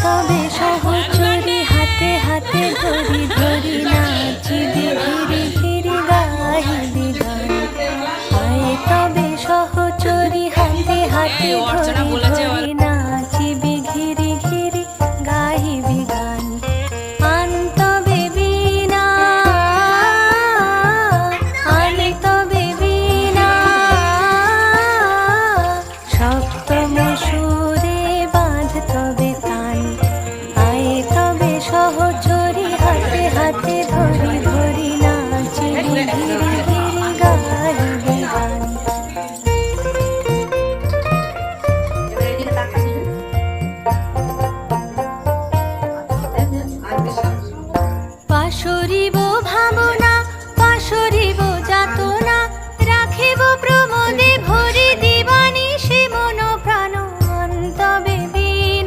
তবে সহচরী হাতে হাতে ধরি ধরি নাচিবি ঘিরি ঘিরি গাহিবি গান। আয় তবে সহচরী হাতে হাতে ধরি ধরি নাচিবি ঘিরি ঘিরি গাহিবি গান। আন তবে বীণা আন তবে বীণা সপ্তম সুরে বাঁধ তবে তান। আয় তবে সহচরী হাতে হাতে ধরি ধরি নাচিবি ঘিরি ঘিরি গাহিবি গান। পাশরি